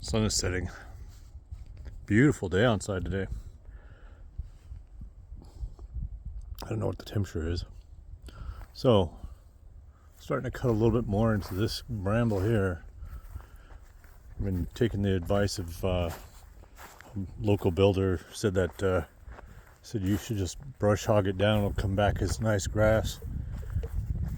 Sun is setting. Beautiful day outside today. I don't know what the temperature is. So, starting to cut a little bit more into this bramble here. I've been taking the advice of a local builder. Said you should just brush hog it down. It'll come back as nice grass.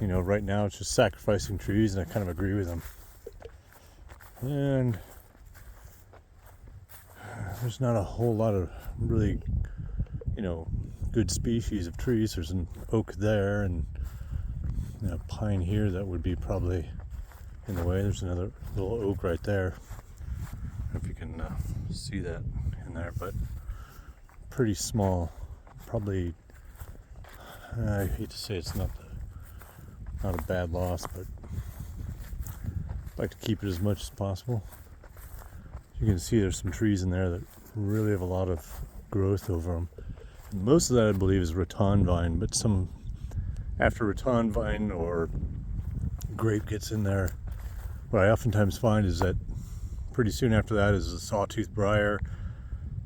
You know, right now it's just sacrificing trees, and I kind of agree with him. And there's not a whole lot of really, good species of trees. There's an oak there and a pine here that would be probably in the way. There's another little oak right there. I don't know if you can see that in there, but pretty small. Probably, I hate to say it's not a bad loss, but I'd like to keep it as much as possible. You can see there's some trees in there that really have a lot of growth over them. Most of that, I believe, is rattan vine, but after rattan vine or grape gets in there, what I oftentimes find is that pretty soon after that is a sawtooth briar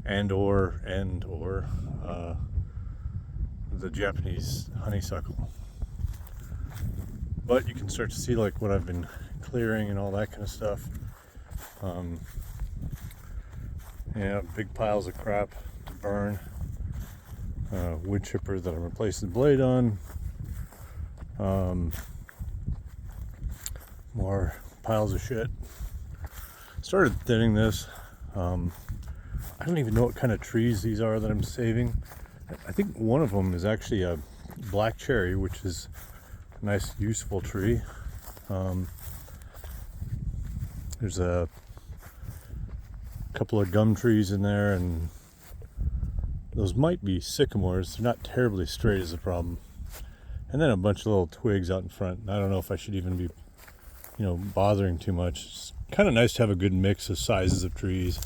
and or the Japanese honeysuckle. But you can start to see like what I've been clearing and all that kind of stuff. Big piles of crap to burn. Wood chipper that I'm replacing the blade on. More piles of shit. Started thinning this. I don't even know what kind of trees these are that I'm saving. I think one of them is actually a black cherry, which is a nice, useful tree. There's a couple of gum trees in there, and those might be sycamores. They're not terribly straight is the problem. And then a bunch of little twigs out in front. I don't know if I should even be, bothering too much. It's kind of nice to have a good mix of sizes of trees,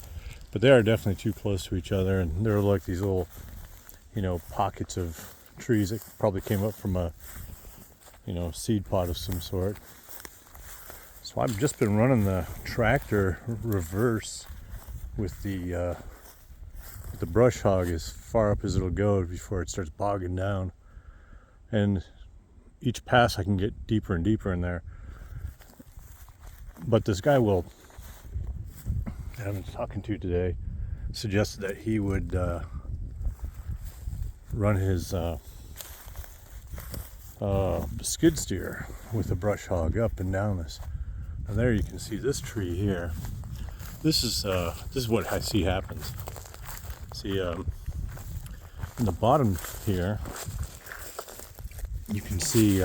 but they are definitely too close to each other, and they're like these little, pockets of trees that probably came up from a, seed pot of some sort. So I've just been running the tractor reverse with the brush hog as far up as it'll go before it starts bogging down. And each pass I can get deeper and deeper in there. But this guy that I've been talking to today suggested that he would run his skid steer with a brush hog up and down this. And there you can see this tree here. This is what I see happens. See, in the bottom here, you can see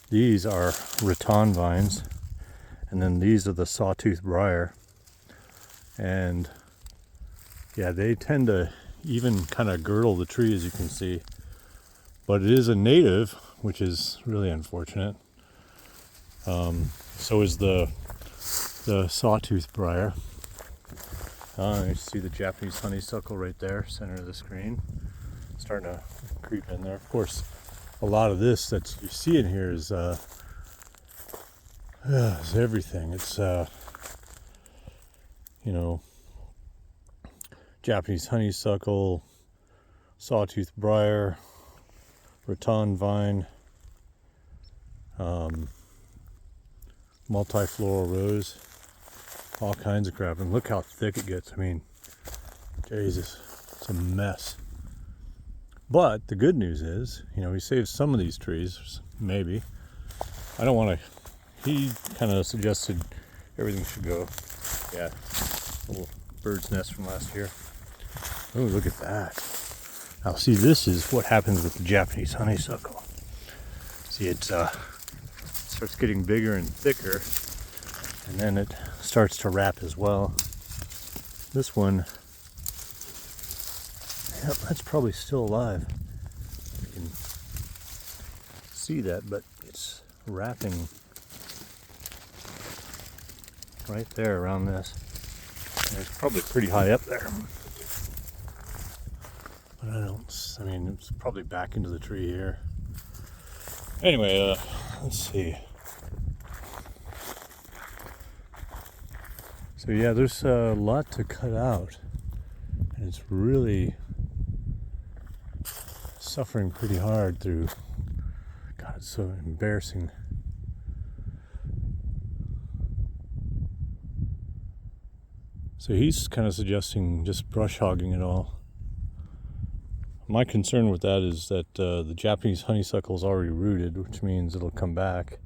these are rattan vines, and then these are the sawtooth briar. And yeah, they tend to even kind of girdle the tree, as you can see. But it is a native, which is really unfortunate. So is the sawtooth briar. You see the Japanese honeysuckle right there, center of the screen, starting to creep in there. Of course, a lot of this that you see in here is everything. It's Japanese honeysuckle, sawtooth briar, rattan vine, multifloral rose, all kinds of crap. And look how thick it gets. I mean, Jesus, it's a mess. But the good news is, we saved some of these trees, maybe. I don't want to, he kind of suggested everything should go. Yeah, little bird's nest from last year. Oh, look at that. Now see, this is what happens with the Japanese honeysuckle. See, it starts getting bigger and thicker, and then it starts to wrap as well. This one, yep, that's probably still alive. You can see that, but it's wrapping right there around this. And it's probably pretty high up there. But it's probably back into the tree here. Anyway, let's see. So yeah, there's a lot to cut out, and it's really suffering pretty hard through. God, it's so embarrassing. So he's kind of suggesting just brush hogging it all. My concern with that is that the Japanese honeysuckle is already rooted, which means it'll come back.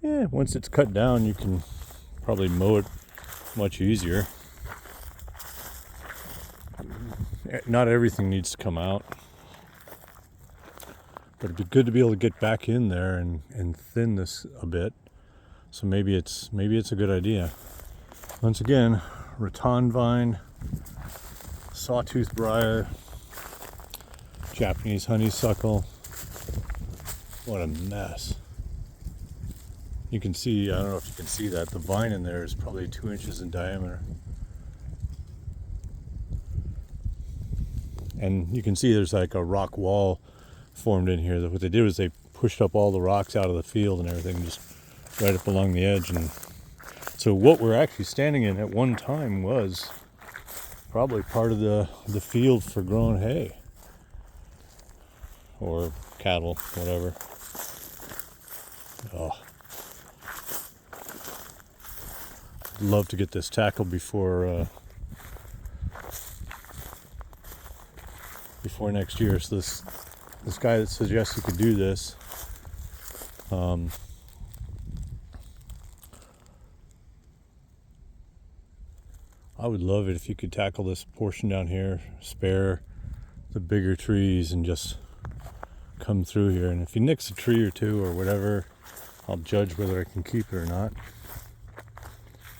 Yeah, once it's cut down, you can probably mow it much easier. Not everything needs to come out, but it'd be good to be able to get back in there and thin this a bit. So maybe it's a good idea. Once again, rattan vine, sawtooth briar, Japanese honeysuckle. What a mess. You can see, I don't know if you can see that, the vine in there is probably 2 inches in diameter. And you can see there's like a rock wall formed in here. What they did was they pushed up all the rocks out of the field and everything, just right up along the edge. And so what we're actually standing in at one time was probably part of the field for growing hay. Or cattle, whatever. Oh. Love to get this tackled before next year. So this guy that suggests you could do this, I would love it if you could tackle this portion down here, spare the bigger trees, and just come through here. And if he nicks a tree or two or whatever, I'll judge whether I can keep it or not.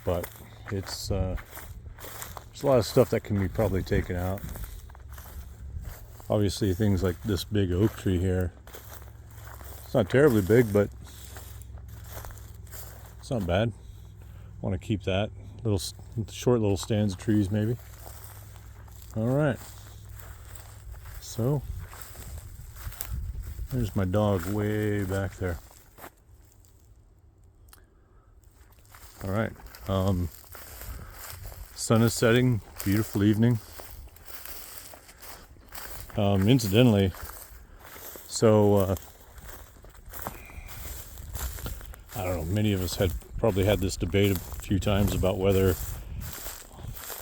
But it's there's a lot of stuff that can be probably taken out. Obviously things like this big oak tree here, it's not terribly big, but it's not bad. I want to keep that. Short little stands of trees maybe. Alright, so there's my dog way back there. Alright, sun is setting, beautiful evening. Incidentally, so I don't know, many of us had probably had this debate a few times about whether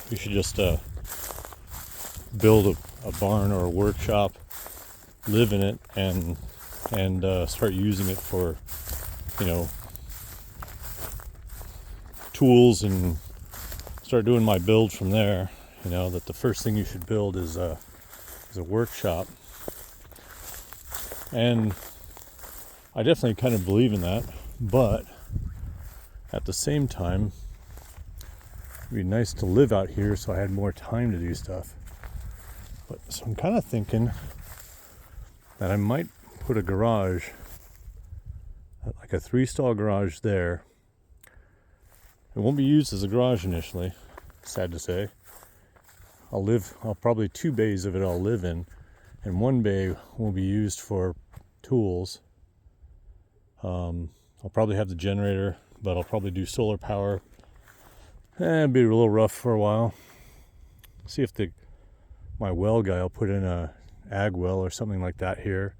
we should just build a barn or a workshop, live in it, and start using it for, tools, and start doing my build from there. That the first thing you should build is a workshop. And I definitely kind of believe in that, but at the same time, it'd be nice to live out here so I had more time to do stuff. So I'm kind of thinking that I might put a garage, like a 3-stall garage there. It won't be used as a garage initially, sad to say. I'll probably 2 bays of it I'll live in, and 1 bay will be used for tools. I'll probably have the generator, but I'll probably do solar power. It'll be a little rough for a while. See if my well guy will put in a ag well or something like that here.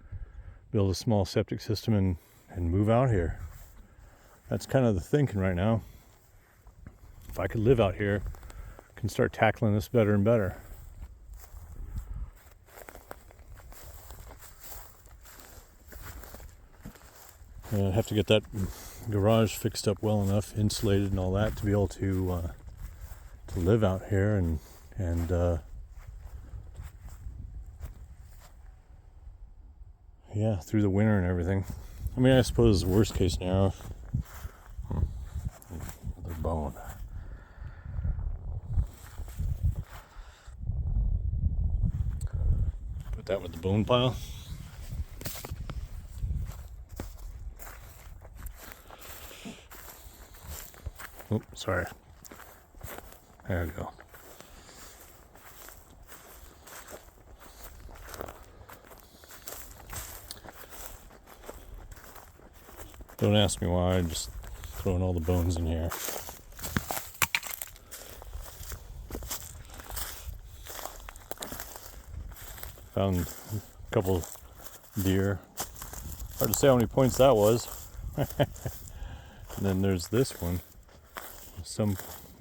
Build a small septic system and move out here. That's kind of the thinking right now. If I could live out here, I can start tackling this better and better. I have to get that garage fixed up well enough, insulated and all that, to be able to live out here and through the winter and everything. I mean, I suppose worst case scenario, the bone. Put that with the bone pile. Oh, sorry. There we go. Don't ask me why, I'm just throwing all the bones in here. Found a couple deer. Hard to say how many points that was. And then there's this one.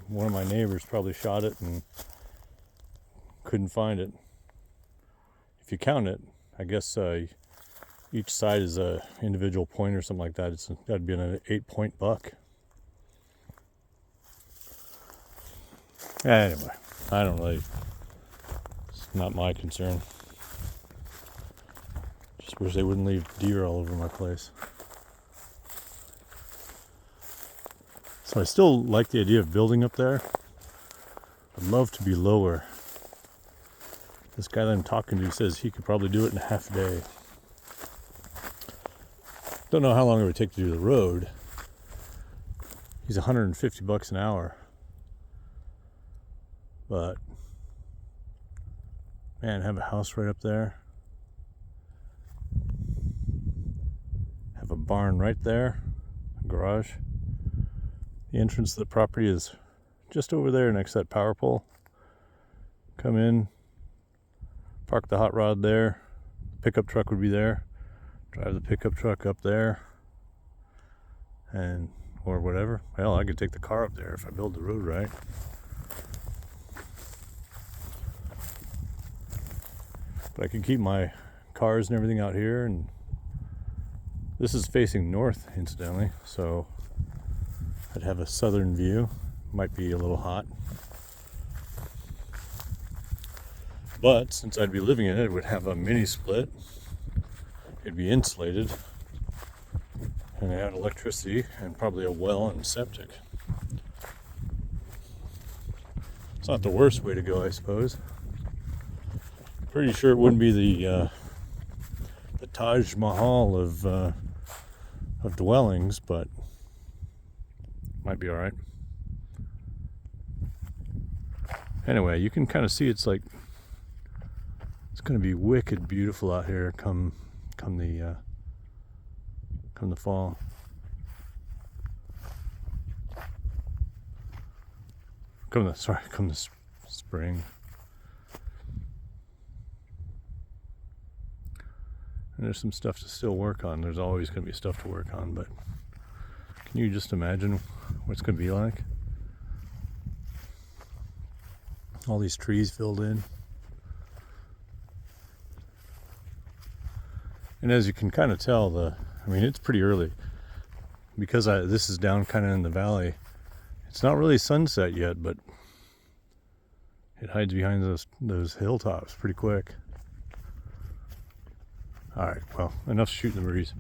One of my neighbors probably shot it and couldn't find it. If you count it, I guess each side is a individual point or something like that. It's got to be an 8-point buck. Anyway, I don't really. It's not my concern. Just wish they wouldn't leave deer all over my place. So I still like the idea of building up there. I'd love to be lower. This guy that I'm talking to says he could probably do it in a half a day. Don't know how long it would take to do the road. He's $150 an hour. But man, have a house right up there. Have a barn right there, a garage. The entrance to the property is just over there next to that power pole. Come in, park the hot rod there. Pickup truck would be there. Drive the pickup truck up there, and or whatever. Hell, I could take the car up there if I build the road right. But I can keep my cars and everything out here, and this is facing north, incidentally, so I'd have a southern view. Might be a little hot. But since I'd be living in it, it would have a mini split. It'd be insulated. And it had electricity and probably a well and septic. It's not the worst way to go, I suppose. Pretty sure it wouldn't be the Taj Mahal of dwellings, but might be all right. Anyway, you can kind of see it's going to be wicked beautiful out here come the fall. Come the spring. And there's some stuff to still work on. There's always going to be stuff to work on, but can you just imagine what it's going to be like? All these trees filled in. And as you can kind of tell, it's pretty early. Because this is down kind of in the valley, it's not really sunset yet, but it hides behind those hilltops pretty quick. All right, well, enough shooting the breeze.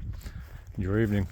Enjoy your evening.